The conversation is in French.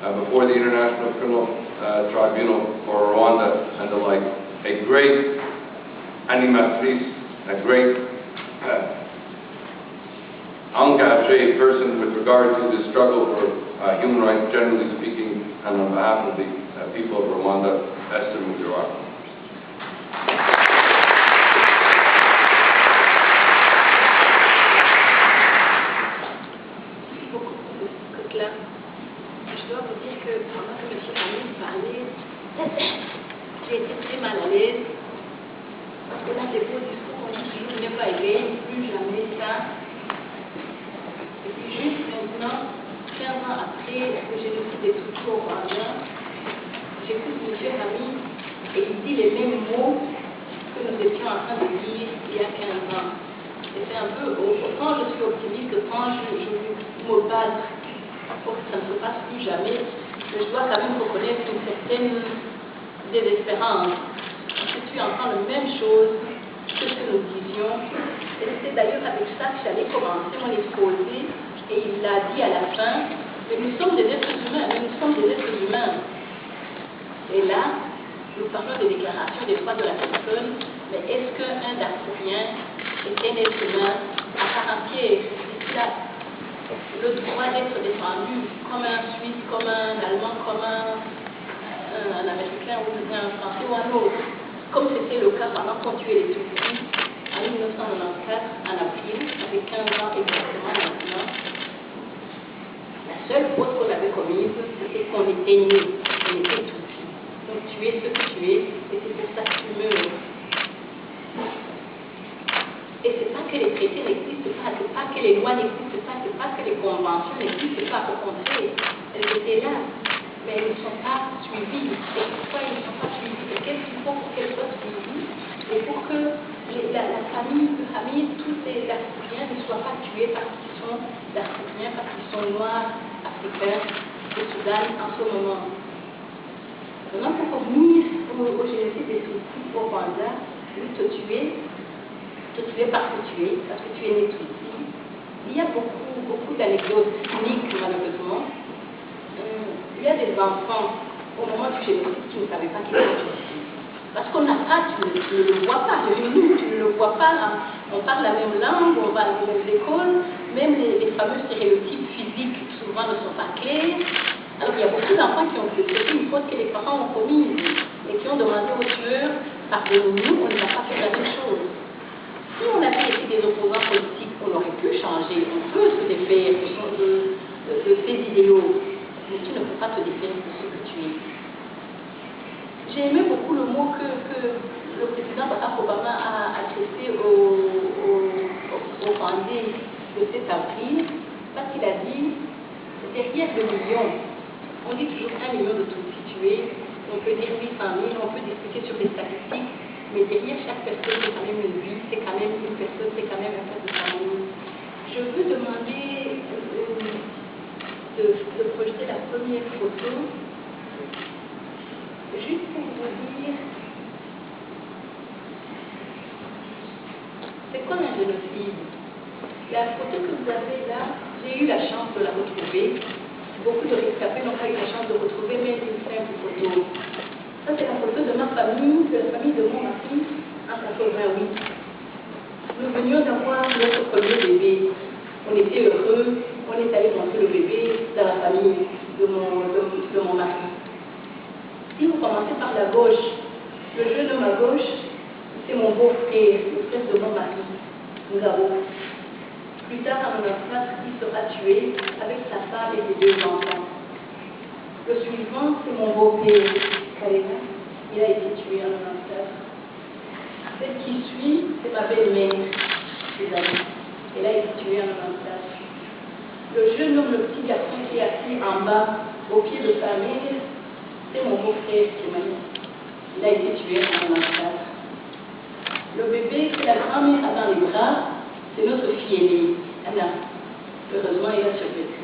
before the International Criminal Tribunal for Rwanda and the like. A great animatrice, a great engagé person with regard to the struggle for human rights, generally speaking, and on behalf of the people of Rwanda, Esther Mugiwara. Je dois vous dire que pendant que M. Hamid parlait, j'ai été très mal à l'aise. Parce que dans ses beaux discours, on dit toujours ne pas éveiller, plus jamais ça. Et puis juste maintenant, 15 ans après que j'ai noté des trucs au Rwanda, j'écoute M. Hamid et il dit les mêmes mots que nous étions en train de dire il y a 15 ans. Et c'est un peu, quand je suis optimiste, quand je me bats pour que ça ne se passe plus jamais, mais je dois quand même reconnaître une certaine désespérance. Je suis entendre la même chose que ce que nous disions. Et c'est d'ailleurs avec ça que j'allais commencer mon exposé, et il l'a dit à la fin, mais nous sommes des êtres humains, Et là, nous parlons des déclarations des droits de la personne, mais est-ce qu'un Darfourien est un être humain à part entière? Le droit d'être défendu comme un Suisse, comme un Allemand, comme un Américain ou un Français ou un autre, comme c'était le cas pendant qu'on tuait les Tutsis en 1994, en avril, avec 15 ans exactement maintenant. La seule faute qu'on avait commise, c'était qu'on était nés, on était Tutsis. Donc tu es ce que tu es, et c'est pour ça que tu meurs. Et c'est pas que les traités n'existent pas, c'est pas que les lois n'existent pas, c'est pas que les conventions n'existent pas, au contraire, elles étaient là, mais elles ne sont pas suivies. Et pourquoi elles ne sont pas suivies? Et qu'est-ce qu'il faut pour qu'elles soient suivies? Et pour que la famille de Hamid, tous les Darfouriens ne soient pas tués parce qu'ils sont Darfouriens, parce qu'ils sont noirs, africains, au Soudan en ce moment. Maintenant, pour revenir au génocide des Tutsis au Rwanda, oui, te tuer parce que tu es né Tutsi. Il y a beaucoup d'anecdotes uniques, malheureusement. Il y a des enfants, au moment du génocide, qui ne savaient pas qu'ils étaient Tutsi. Parce qu'on n'a pas, tu ne le vois pas, tu ne le vois pas, on parle la même langue, on va aux mêmes écoles, même les fameux stéréotypes physiques souvent ne sont pas clairs. Alors il y a beaucoup d'enfants qui ont fait une faute que les parents ont commise et qui ont demandé aux tueurs, pardonnez-nous, on n'a pas fait la même chose. Si on avait été des opposants politiques, on aurait pu changer, on peut se défaire de ces idéaux, mais tu ne peux pas te défaire de ce que tu es. J'ai aimé beaucoup le mot que le président Barack Obama a adressé aux Rwandais de cet avril, parce qu'il a dit, derrière le million, on dit toujours 1 million de Tutsis tués, on peut dire 800 000, on peut discuter sur les statistiques, mais derrière chaque personne, c'est quand même une vie, c'est quand même une personne, c'est quand même un cas de famille. Je veux demander de projeter la première photo, juste pour vous dire, c'est quoi un génocide? La photo que vous avez là, j'ai eu la chance de la retrouver. Beaucoup de rescapés n'ont pas eu la chance de retrouver, mais c'est une simple photo. Ça, c'est la photo de ma famille, de la famille de mon mari, en 88. Nous venions d'avoir notre premier bébé. On était heureux, on est allé montrer le bébé dans la famille de mon mari. Si vous commencez par la gauche, le jeu de ma gauche, c'est mon beau-frère, le frère de mon mari. Nous avons. Plus tard, en 1994, il sera tué avec sa femme et ses 2 enfants. Le suivant, c'est mon beau-père, Kalena. Il a été tué en 1994. Celle qui suit, c'est ma belle-mère, ses amis. Elle a été tuée en 1994. Le jeune homme, le petit garçon qui est assis en bas, au pied de sa mère, c'est mon beau-frère, Kimani. Il a été tué en 1994. Le bébé, c'est la grand-mère dans les bras. C'est notre fille aînée, Anna. Heureusement, elle a survécu.